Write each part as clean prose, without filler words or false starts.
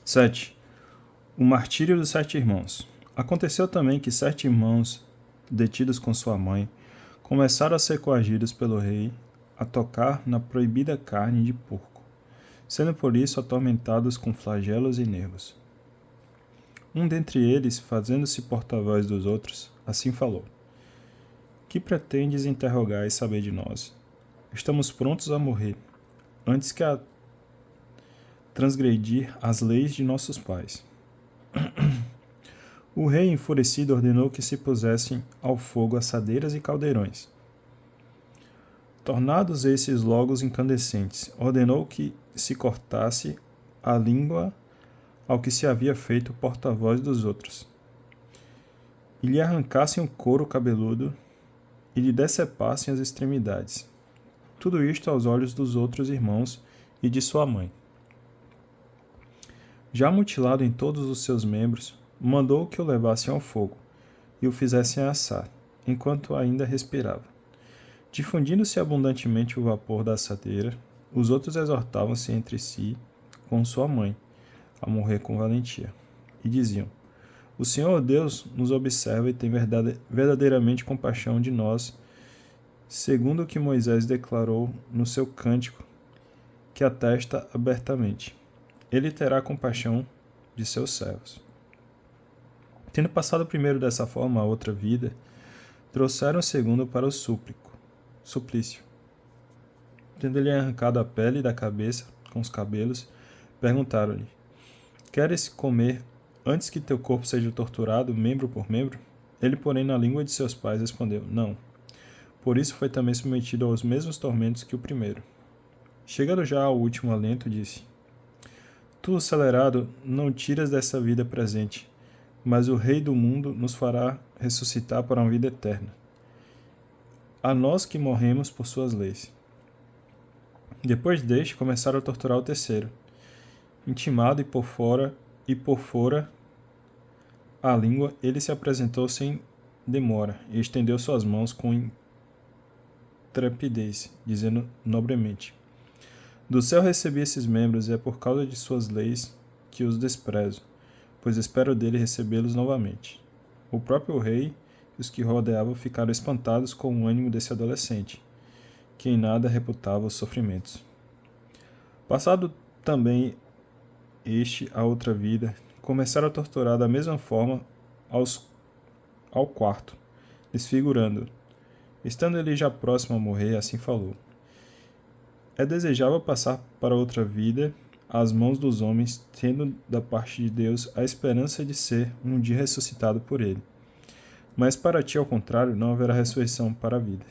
7. O martírio dos 7 irmãos. Aconteceu também que 7 irmãos, detidos com sua mãe, começaram a ser coagidos pelo rei a tocar na proibida carne de porco, sendo por isso atormentados com flagelos e nervos. Um dentre eles, fazendo-se porta-voz dos outros, assim falou: Que pretendes interrogar e saber de nós? Estamos prontos a morrer, antes que a transgredir as leis de nossos pais. O rei, enfurecido, ordenou que se pusessem ao fogo assadeiras e caldeirões. Tornados esses logo incandescentes, ordenou que se cortasse a língua ao que se havia feito porta-voz dos outros, e lhe arrancassem o couro cabeludo e lhe decepassem as extremidades. Tudo isto aos olhos dos outros irmãos e de sua mãe. Já mutilado em todos os seus membros, mandou que o levassem ao fogo e o fizessem assar, enquanto ainda respirava. Difundindo-se abundantemente o vapor da assadeira, os outros exortavam-se entre si com sua mãe a morrer com valentia, e diziam: O Senhor Deus nos observa e tem verdadeiramente compaixão de nós, segundo o que Moisés declarou no seu cântico, que atesta abertamente. Ele terá compaixão de seus servos. Tendo passado primeiro dessa forma a outra vida, trouxeram o segundo para o suplício. Tendo-lhe arrancado a pele da cabeça com os cabelos, perguntaram-lhe: Queres comer antes que teu corpo seja torturado, membro por membro? Ele, porém, na língua de seus pais, respondeu: Não. Por isso foi também submetido aos mesmos tormentos que o primeiro. Chegando já ao último alento, disse: Tu, acelerado, não tiras dessa vida presente, mas o Rei do mundo nos fará ressuscitar para uma vida eterna. A nós que morremos por suas leis. Depois deste, começaram a torturar o terceiro. Intimado e por fora a língua, ele se apresentou sem demora e estendeu suas mãos com intrepidez, dizendo nobremente: Do céu recebi esses membros e é por causa de suas leis que os desprezo, pois espero dele recebê-los novamente. O próprio rei e os que rodeavam ficaram espantados com o ânimo desse adolescente, que em nada reputava os sofrimentos. Passado também este a outra vida, começaram a torturar da mesma forma ao quarto, desfigurando-o. Estando ele já próximo a morrer, assim falou: É desejável passar para outra vida às mãos dos homens, tendo da parte de Deus a esperança de ser um dia ressuscitado por ele. Mas para ti, ao contrário, não haverá ressurreição para a vida.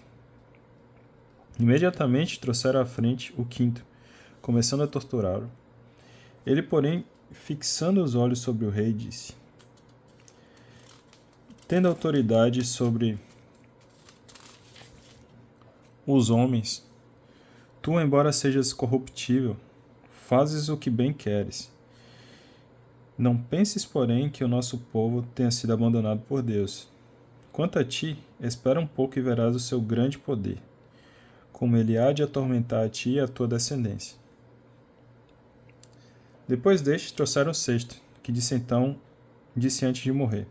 Imediatamente trouxeram à frente o quinto, começando a torturá-lo. Ele, porém, fixando os olhos sobre o rei, disse: Tendo autoridade sobre os homens, tu, embora sejas corruptível, fazes o que bem queres. Não penses, porém, que o nosso povo tenha sido abandonado por Deus. Quanto a ti, espera um pouco e verás o seu grande poder, como ele há de atormentar a ti e a tua descendência. Depois deste, trouxeram o sexto, que disse antes de morrer: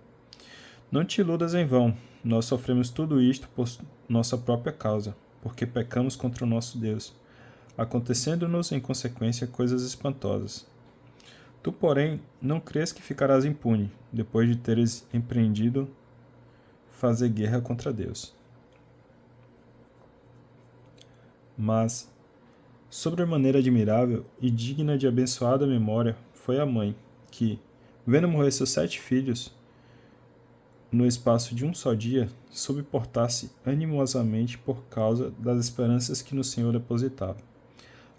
Não te iludas em vão, nós sofremos tudo isto por nossa própria causa, porque pecamos contra o nosso Deus, acontecendo-nos em consequência coisas espantosas. Tu, porém, não crês que ficarás impune, depois de teres empreendido fazer guerra contra Deus. Mas, sobremaneira admirável e digna de abençoada memória foi a mãe, que, vendo morrer seus 7 filhos, no espaço de um só dia, soube portar-se animosamente por causa das esperanças que no Senhor depositava.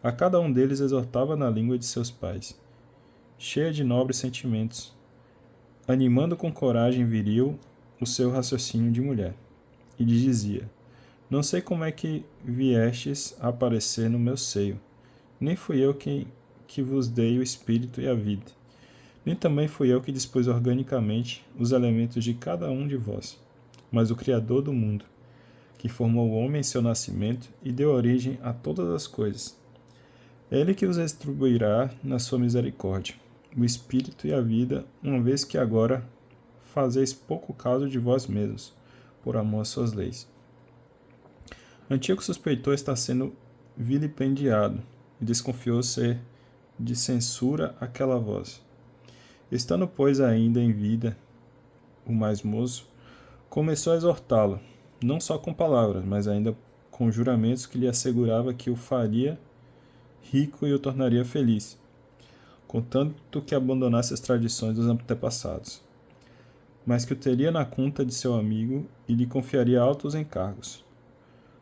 A cada um deles exortava na língua de seus pais, cheia de nobres sentimentos, animando com coragem viril o seu raciocínio de mulher, e lhe dizia: Não sei como é que viestes a aparecer no meu seio, nem fui eu que vos dei o espírito e a vida, nem também fui eu que dispus organicamente os elementos de cada um de vós, mas o Criador do mundo, que formou o homem em seu nascimento e deu origem a todas as coisas. É Ele que os retribuirá na sua misericórdia, o espírito e a vida, uma vez que agora fazeis pouco caso de vós mesmos, por amor às suas leis. Antíoco suspeitou estar sendo vilipendiado e desconfiou ser de censura aquela voz. Estando, pois, ainda em vida, o mais moço começou a exortá-lo, não só com palavras, mas ainda com juramentos que lhe assegurava que o faria rico e o tornaria feliz, contanto que abandonasse as tradições dos antepassados, mas que o teria na conta de seu amigo e lhe confiaria altos encargos.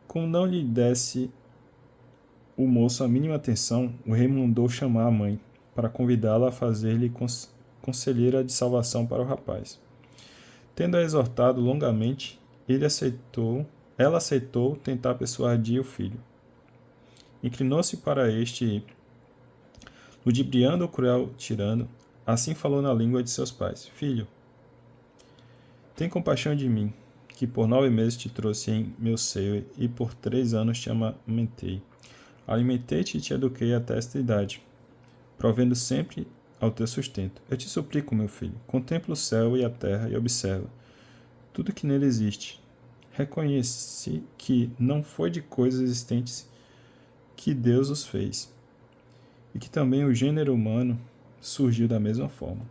Como não lhe desse o moço a mínima atenção, o rei mandou chamar a mãe, para convidá-la a fazer-lhe conselheira de salvação para o rapaz. Tendo-a exortado longamente, ela aceitou tentar persuadir o filho. Inclinou-se para este e, ludibriando o cruel tirano, assim falou na língua de seus pais: Filho, tem compaixão de mim, que por 9 meses te trouxe em meu seio e por 3 anos te amamentei. Alimentei-te e te eduquei até esta idade, provendo sempre ao teu sustento. Eu te suplico, meu filho, contempla o céu e a terra e observa tudo que nele existe. Reconhece que não foi de coisas existentes que Deus os fez, e que também o gênero humano surgiu da mesma forma.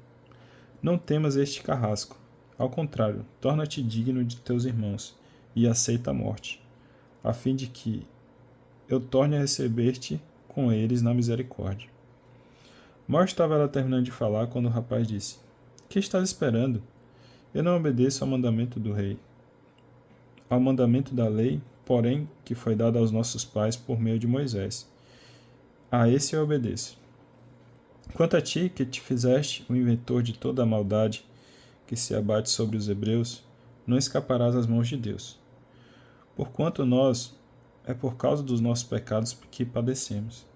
Não temas este carrasco. Ao contrário, torna-te digno de teus irmãos e aceita a morte, a fim de que eu torne a receber-te com eles na misericórdia. Mal estava ela terminando de falar quando o rapaz disse: Que estás esperando? Eu não obedeço ao mandamento do rei. Ao mandamento da lei, porém, que foi dado aos nossos pais por meio de Moisés. A esse eu obedeço. Quanto a ti, que te fizeste o inventor de toda a maldade que se abate sobre os hebreus, não escaparás às mãos de Deus. Porquanto nós, é por causa dos nossos pecados que padecemos.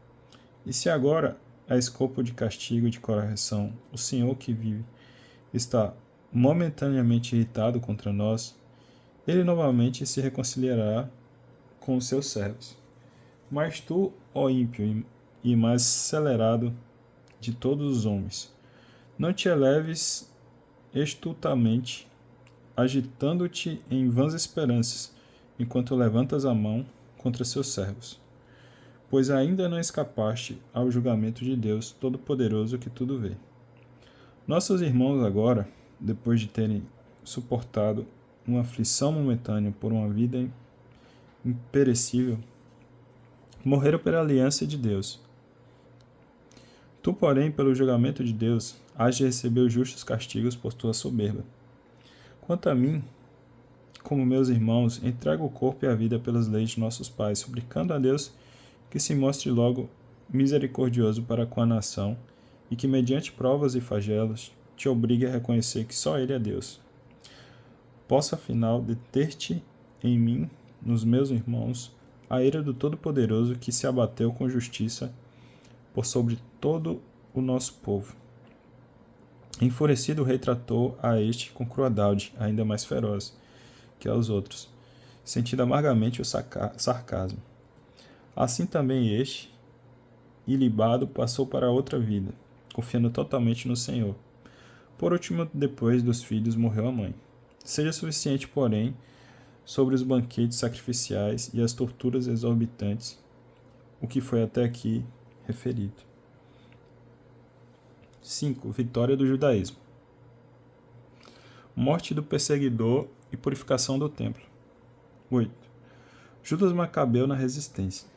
E se agora, a escopo de castigo e de correção, o Senhor que vive está momentaneamente irritado contra nós, ele novamente se reconciliará com os seus servos. Mas tu, ó ímpio e mais acelerado de todos os homens, não te eleves estultamente, agitando-te em vãs esperanças, enquanto levantas a mão contra seus servos. Pois ainda não escapaste ao julgamento de Deus Todo-Poderoso que tudo vê. Nossos irmãos agora, depois de terem suportado uma aflição momentânea por uma vida imperecível, morreram pela aliança de Deus. Tu, porém, pelo julgamento de Deus, hás de receber os justos castigos por tua soberba. Quanto a mim, como meus irmãos, entrego o corpo e a vida pelas leis de nossos pais, suplicando a Deus que se mostre logo misericordioso para com a nação e que, mediante provas e flagelos, te obrigue a reconhecer que só Ele é Deus. Possa, afinal, deter-te em mim, nos meus irmãos, a ira do Todo-Poderoso que se abateu com justiça por sobre todo o nosso povo. Enfurecido, o rei tratou a este com crueldade ainda mais feroz que aos outros, sentindo amargamente o sarcasmo. Assim também este, ilibado, passou para outra vida, confiando totalmente no Senhor. Por último, depois dos filhos, morreu a mãe. Seja suficiente, porém, sobre os banquetes sacrificiais e as torturas exorbitantes, o que foi até aqui referido. 5. Vitória do judaísmo. Morte do perseguidor e purificação do templo. 8. Judas Macabeu na resistência.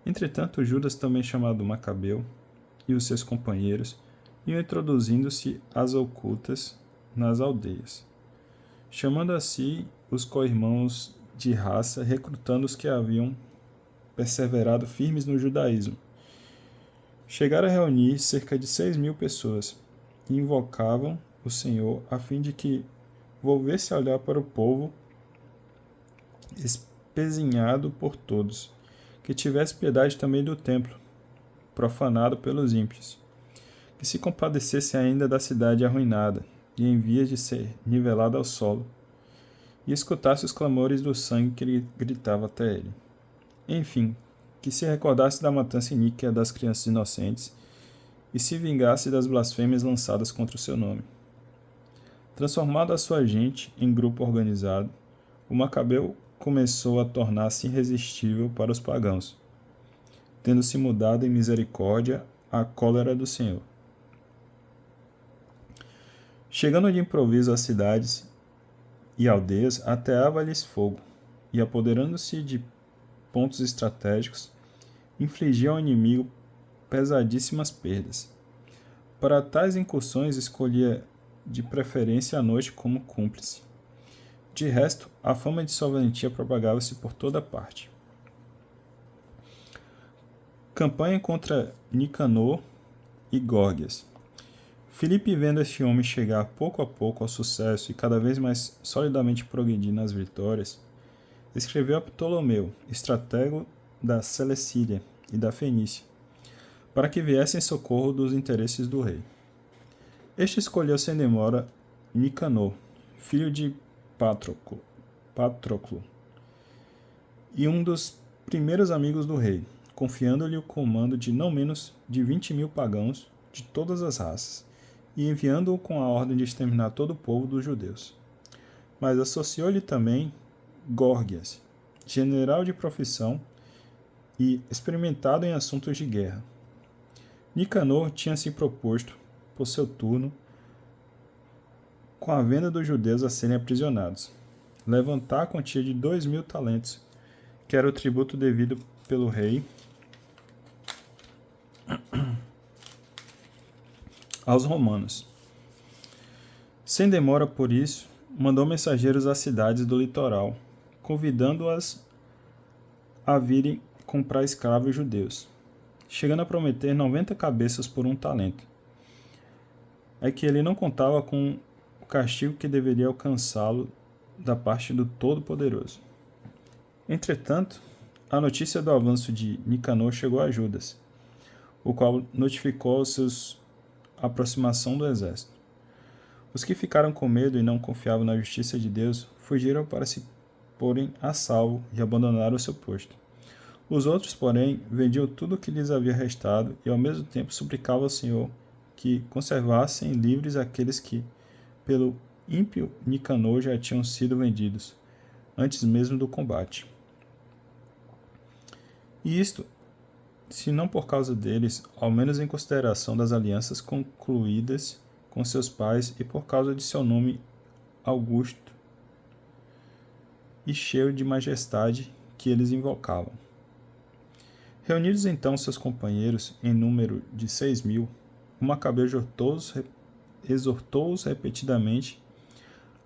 Entretanto, Judas, também chamado Macabeu, e os seus companheiros iam introduzindo-se às ocultas nas aldeias, chamando a si os co-irmãos de raça, recrutando os que haviam perseverado firmes no judaísmo. Chegaram a reunir cerca de 6.000 pessoas e invocavam o Senhor a fim de que volvesse a olhar para o povo espezinhado por todos, que tivesse piedade também do templo, profanado pelos ímpios, que se compadecesse ainda da cidade arruinada e em vias de ser nivelada ao solo, e escutasse os clamores do sangue que lhe gritava até ele. Enfim, que se recordasse da matança iníquia das crianças inocentes e se vingasse das blasfêmias lançadas contra o seu nome. Transformado a sua gente em grupo organizado, o Macabeu começou a tornar-se irresistível para os pagãos, tendo se mudado em misericórdia à cólera do Senhor. Chegando de improviso às cidades e aldeias, ateava-lhes fogo, e apoderando-se de pontos estratégicos, infligia ao inimigo pesadíssimas perdas. Para tais incursões escolhia de preferência a noite como cúmplice. De resto, a fama de sua valentia propagava-se por toda parte. Campanha contra Nicanor e Górgias. Filipe, vendo este homem chegar pouco a pouco ao sucesso e cada vez mais solidamente progredir nas vitórias, escreveu a Ptolomeu, estratego da Celecília e da Fenícia, para que viesse em socorro dos interesses do rei. Este escolheu sem demora Nicanor, filho de Patroclo, e um dos primeiros amigos do rei, confiando-lhe o comando de não menos de 20.000 pagãos de todas as raças, e enviando-o com a ordem de exterminar todo o povo dos judeus. Mas associou-lhe também Górgias, general de profissão e experimentado em assuntos de guerra. Nicanor tinha se proposto, por seu turno, com a venda dos judeus a serem aprisionados, levantar a quantia de 2.000 talentos, que era o tributo devido pelo rei aos romanos. Sem demora, por isso, mandou mensageiros às cidades do litoral, convidando-as a virem comprar escravos judeus, chegando a prometer 90 cabeças por um talento. É que ele não contava com o castigo que deveria alcançá-lo da parte do Todo-Poderoso. Entretanto, a notícia do avanço de Nicanor chegou a Judas, o qual notificou aos seus a aproximação do exército. Os que ficaram com medo e não confiavam na justiça de Deus fugiram para se porem a salvo e abandonaram o seu posto. Os outros, porém, vendiam tudo o que lhes havia restado e ao mesmo tempo suplicavam ao Senhor que conservassem livres aqueles que, pelo ímpio Nicanor, já tinham sido vendidos, antes mesmo do combate. E isto, se não por causa deles, ao menos em consideração das alianças concluídas com seus pais e por causa de seu nome augusto e cheio de majestade que eles invocavam. Reunidos então seus companheiros, em número de 6.000, o Macabeu exortou-os repetidamente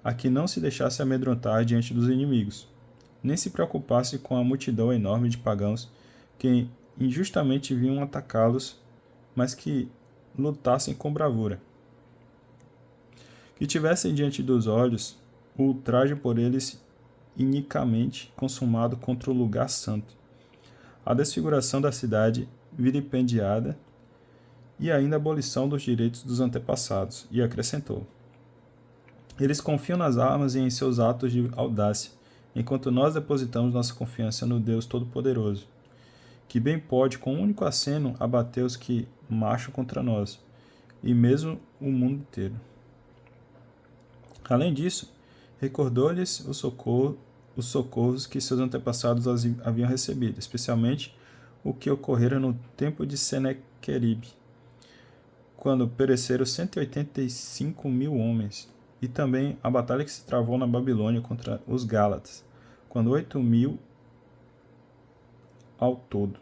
a que não se deixasse amedrontar diante dos inimigos, nem se preocupasse com a multidão enorme de pagãos que injustamente vinham atacá-los, mas que lutassem com bravura. Que tivessem diante dos olhos o ultraje por eles inicamente consumado contra o lugar santo, a desfiguração da cidade vilipendiada e ainda a abolição dos direitos dos antepassados, e acrescentou: eles confiam nas armas e em seus atos de audácia, enquanto nós depositamos nossa confiança no Deus Todo-Poderoso, que bem pode, com um único aceno, abater os que marcham contra nós, e mesmo o mundo inteiro. Além disso, recordou-lhes os socorros que seus antepassados haviam recebido, especialmente o que ocorrera no tempo de Senequeribe, quando pereceram 185.000 homens, e também a batalha que se travou na Babilônia contra os Gálatas, quando 8.000 ao todo,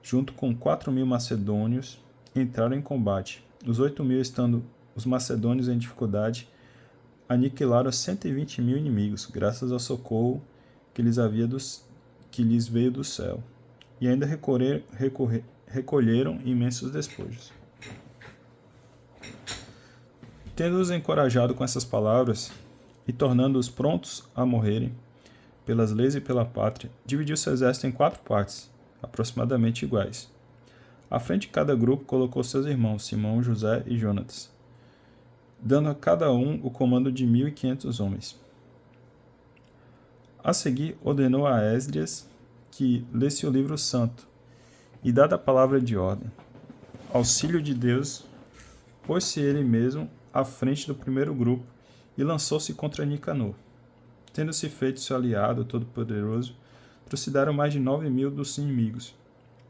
junto com 4.000 macedônios, entraram em combate. Os 8.000, estando os macedônios em dificuldade, aniquilaram 120.000 inimigos, graças ao socorro que lhes veio do céu, e ainda recolheram imensos despojos. Tendo-os encorajado com essas palavras, e tornando-os prontos a morrerem, pelas leis e pela pátria, dividiu seu exército em 4 partes, aproximadamente iguais. À frente de cada grupo colocou seus irmãos, Simão, José e Jonatas, dando a cada um o comando de 1.500 homens. A seguir, ordenou a Esdras que lesse o livro santo, e, dada a palavra de ordem, auxílio de Deus, pôs-se ele mesmo à frente do primeiro grupo e lançou-se contra Nicanor. Tendo-se feito seu aliado todo-poderoso, trucidaram mais de 9.000 dos inimigos,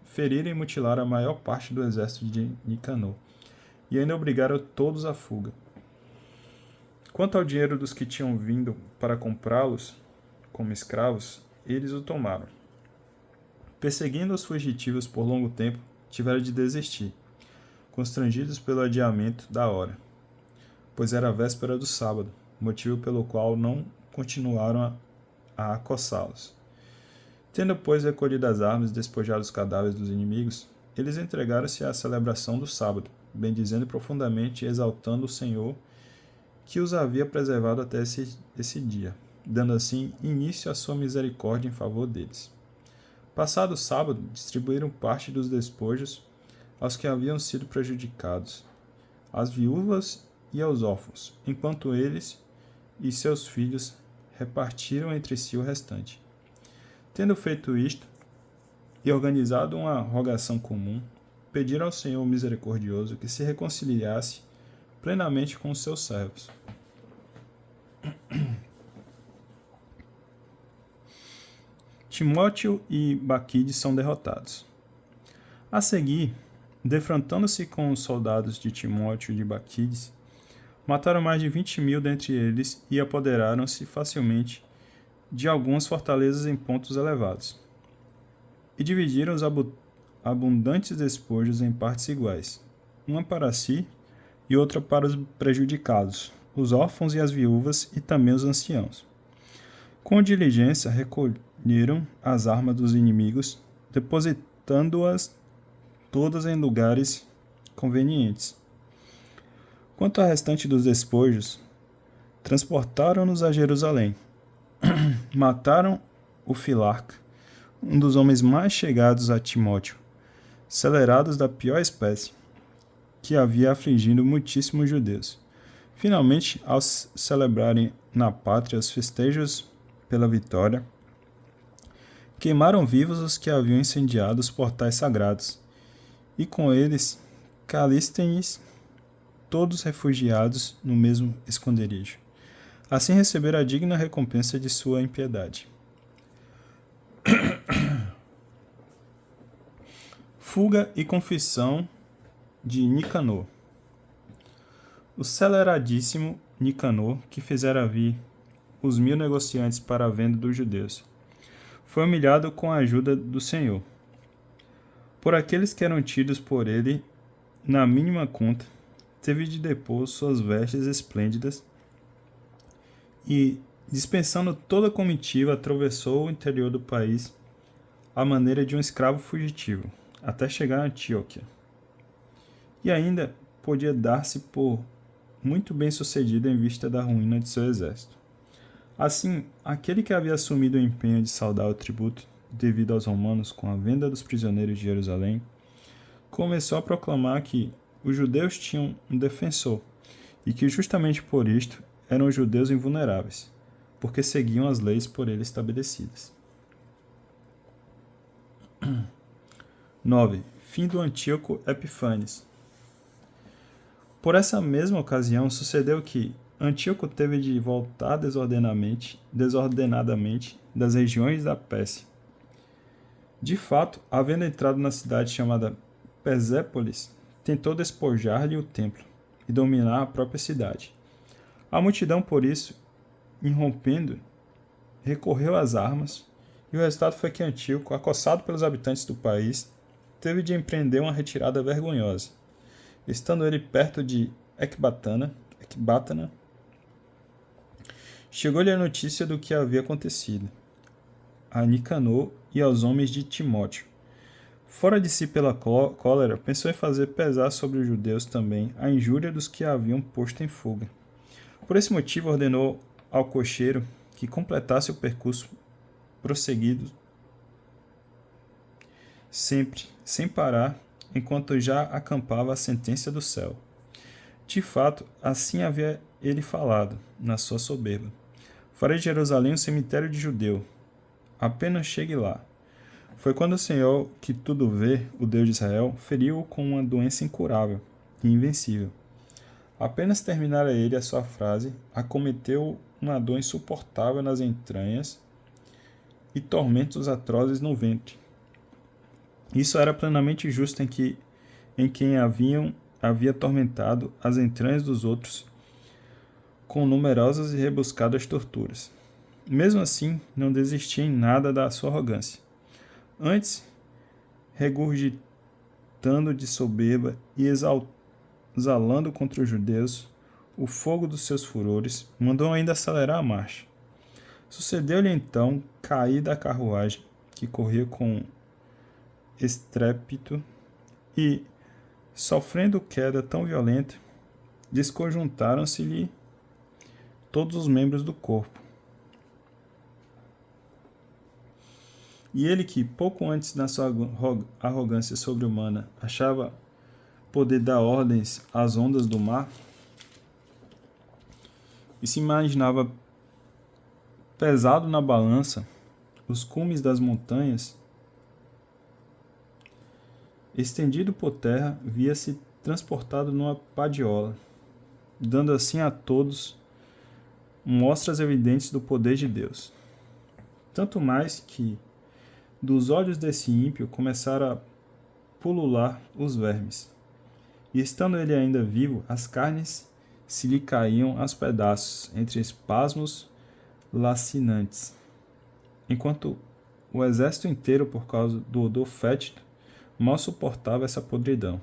feriram e mutilaram a maior parte do exército de Nicanor, e ainda obrigaram todos à fuga. Quanto ao dinheiro dos que tinham vindo para comprá-los como escravos, eles o tomaram. Perseguindo os fugitivos por longo tempo, tiveram de desistir, constrangidos pelo adiamento da hora, pois era a véspera do sábado, motivo pelo qual não continuaram a acossá-los. Tendo, pois, recolhido as armas e despojado os cadáveres dos inimigos, eles entregaram-se à celebração do sábado, bendizendo profundamente e exaltando o Senhor, que os havia preservado até esse dia, dando assim início à sua misericórdia em favor deles. Passado o sábado, distribuíram parte dos despojos aos que haviam sido prejudicados, às viúvas e aos órfãos, enquanto eles e seus filhos repartiram entre si o restante. Tendo feito isto, e organizado uma rogação comum, pediram ao Senhor misericordioso que se reconciliasse plenamente com os seus servos. Timóteo e Baquide são derrotados. A seguir, defrontando-se com os soldados de Timóteo e de Baquides, mataram mais de 20.000 dentre eles e apoderaram-se facilmente de algumas fortalezas em pontos elevados. E dividiram os abundantes despojos em partes iguais, uma para si e outra para os prejudicados, os órfãos e as viúvas e também os anciãos. Com diligência recolheram as armas dos inimigos, depositando-as todas em lugares convenientes. Quanto ao restante dos despojos, transportaram-nos a Jerusalém. Mataram o Filarca, um dos homens mais chegados a Timóteo, celerados da pior espécie, que havia afligido muitíssimos judeus. Finalmente, ao celebrarem na pátria os festejos pela vitória, queimaram vivos os que haviam incendiado os portais sagrados, e com eles Calístenes, todos refugiados no mesmo esconderijo. Assim receberam a digna recompensa de sua impiedade. Fuga e confissão de Nicanor. O celeradíssimo Nicanor, que fizera vir os 1.000 negociantes para a venda dos judeus, foi humilhado com a ajuda do Senhor. Por aqueles que eram tidos por ele na mínima conta, teve de depor suas vestes esplêndidas e, dispensando toda a comitiva, atravessou o interior do país à maneira de um escravo fugitivo, até chegar a Antioquia. E ainda podia dar-se por muito bem sucedido em vista da ruína de seu exército. Assim, aquele que havia assumido o empenho de saldar o tributo devido aos romanos com a venda dos prisioneiros de Jerusalém, começou a proclamar que os judeus tinham um defensor e que justamente por isto eram os judeus invulneráveis, porque seguiam as leis por ele estabelecidas. 9. Fim do Antíoco Epífanes. Por essa mesma ocasião, sucedeu que Antíoco teve de voltar desordenadamente das regiões da Pérsia. De fato, havendo entrado na cidade chamada Pesépolis, tentou despojar-lhe o templo e dominar a própria cidade. A multidão, por isso, irrompendo, recorreu às armas, e o resultado foi que Antíoco, acossado pelos habitantes do país, teve de empreender uma retirada vergonhosa. Estando ele perto de Ecbátana, chegou-lhe a notícia do que havia acontecido a Nicanor e aos homens de Timóteo. Fora de si pela cólera, pensou em fazer pesar sobre os judeus também a injúria dos que a haviam posto em fuga. Por esse motivo ordenou ao cocheiro que completasse o percurso prosseguido sempre, sem parar, enquanto já acampava a sentença do céu. De fato, assim havia ele falado, na sua soberba. Farei de Jerusalém um cemitério de judeu. Apenas chegue lá. Foi quando o Senhor, que tudo vê, o Deus de Israel, feriu-o com uma doença incurável e invencível. Apenas terminara ele a sua frase, acometeu uma dor insuportável nas entranhas e tormentos atrozes no ventre. Isso era plenamente justo em quem havia atormentado as entranhas dos outros com numerosas e rebuscadas torturas. Mesmo assim, não desistia em nada da sua arrogância. Antes, regurgitando de soberba e exalando contra os judeus o fogo dos seus furores, mandou ainda acelerar a marcha. Sucedeu-lhe então cair da carruagem, que corria com estrépito, e, sofrendo queda tão violenta, desconjuntaram-se-lhe todos os membros do corpo. E ele que, pouco antes na sua arrogância sobre-humana, achava poder dar ordens às ondas do mar, e se imaginava pesado na balança os cumes das montanhas, estendido por terra, via-se transportado numa padiola, dando assim a todos mostras evidentes do poder de Deus. Tanto mais que, dos olhos desse ímpio, começaram a pulular os vermes. E estando ele ainda vivo, as carnes se lhe caíam aos pedaços, entre espasmos lacinantes. Enquanto o exército inteiro, por causa do odor fétido, mal suportava essa podridão.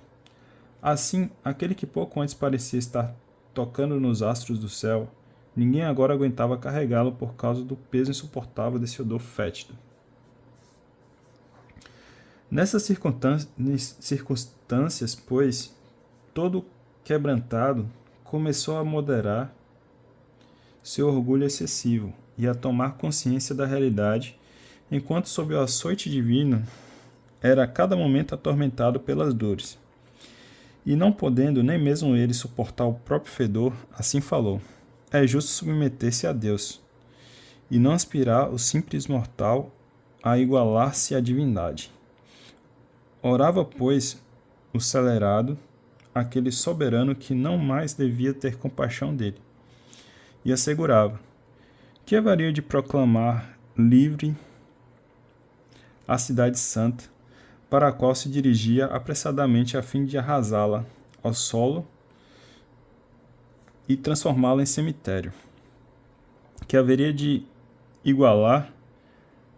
Assim, aquele que pouco antes parecia estar tocando nos astros do céu, ninguém agora aguentava carregá-lo por causa do peso insuportável desse odor fétido. Nessas circunstâncias, pois, todo quebrantado, começou a moderar seu orgulho excessivo e a tomar consciência da realidade, enquanto sob o açoite divino era a cada momento atormentado pelas dores. E não podendo nem mesmo ele suportar o próprio fedor, assim falou: é justo submeter-se a Deus, e não aspirar o simples mortal a igualar-se à divindade. Orava, pois, o celerado, aquele soberano que não mais devia ter compaixão dele, e assegurava: que haveria de proclamar livre a cidade santa, para a qual se dirigia apressadamente a fim de arrasá-la ao solo e transformá-la em cemitério, que haveria de igualar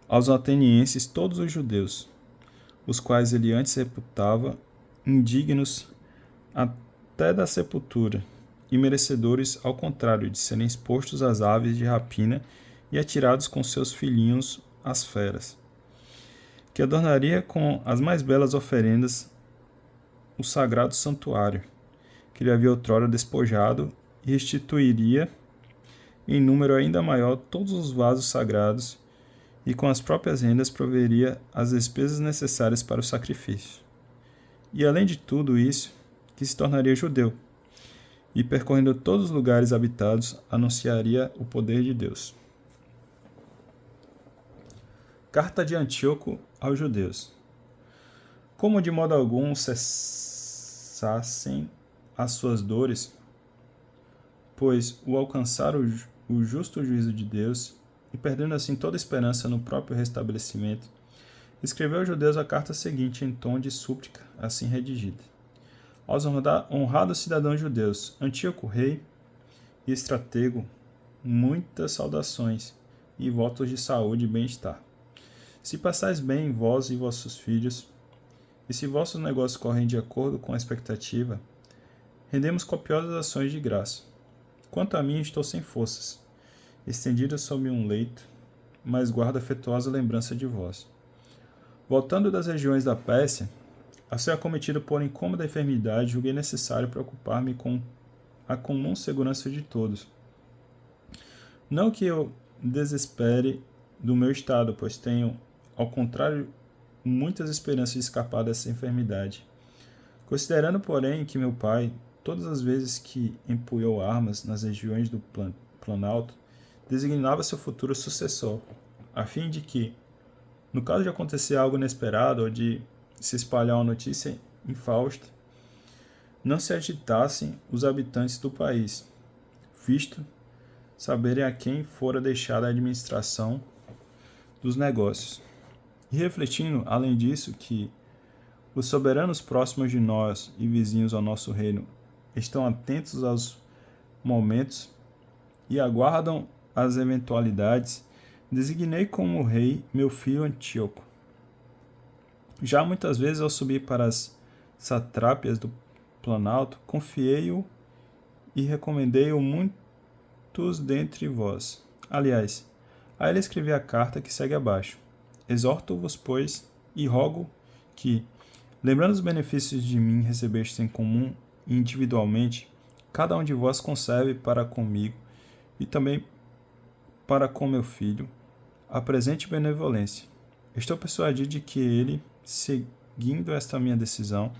aos atenienses todos os judeus, os quais ele antes reputava indignos até da sepultura, e merecedores, ao contrário, de serem expostos às aves de rapina e atirados com seus filhinhos às feras, que adornaria com as mais belas oferendas o sagrado santuário, que lhe havia outrora despojado, e restituiria, em número ainda maior, todos os vasos sagrados, e com as próprias rendas proveria as despesas necessárias para o sacrifício. E além de tudo isso, que se tornaria judeu, e percorrendo todos os lugares habitados, anunciaria o poder de Deus. Carta de Antíoco aos judeus. Como de modo algum cessassem as suas dores, pois o alcançaram o justo juízo de Deus, e perdendo assim toda esperança no próprio restabelecimento, escreveu aos judeus a carta seguinte em tom de súplica, assim redigida: aos honrados cidadãos judeus, Antíoco, rei e estratego, muitas saudações e votos de saúde e bem-estar. Se passais bem, vós e vossos filhos, e se vossos negócios correm de acordo com a expectativa, rendemos copiosas ações de graça. Quanto a mim, estou sem forças, estendido sob um leito, mas guardo afetuosa lembrança de vós. Voltando das regiões da Pérsia, a ser acometido por incômoda enfermidade, julguei necessário preocupar-me com a comum segurança de todos. Não que eu desespere do meu estado, pois tenho, ao contrário, muitas esperanças de escapar dessa enfermidade. Considerando, porém, que meu pai, todas as vezes que empunhou armas nas regiões do Planalto, designava seu futuro sucessor, a fim de que, No caso de acontecer algo inesperado ou de se espalhar uma notícia infausta, não se agitassem os habitantes do país, visto saberem a quem fora deixada a administração dos negócios. E refletindo, além disso, que os soberanos próximos de nós e vizinhos ao nosso reino estão atentos aos momentos e aguardam as eventualidades, designei como rei meu filho Antíoco. Já muitas vezes ao subir para as satrápias do Planalto, confiei-o e recomendei-o muitos dentre vós. Aliás, a ele escrevi a carta que segue abaixo. Exorto-vos, pois, e rogo que, lembrando os benefícios de mim recebestes em comum e individualmente, cada um de vós conserve para comigo e também para com meu filho a presente benevolência. Estou persuadido de que ele, seguindo esta minha decisão,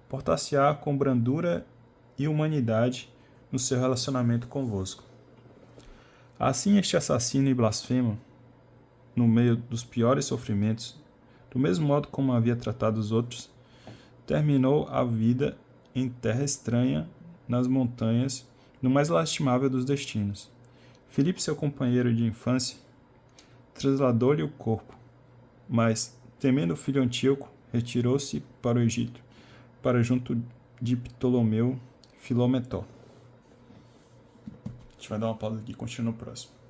portar-se-á com brandura e humanidade no seu relacionamento convosco. Assim, este assassino e blasfemo, no meio dos piores sofrimentos, do mesmo modo como havia tratado os outros, terminou a vida em terra estranha, nas montanhas, no mais lastimável dos destinos. Filipe, seu companheiro de infância, trasladou-lhe o corpo, mas, temendo o filho Antíoco, retirou-se para o Egito, para junto de Ptolomeu Filometor. A gente vai dar uma pausa aqui e continua no próximo.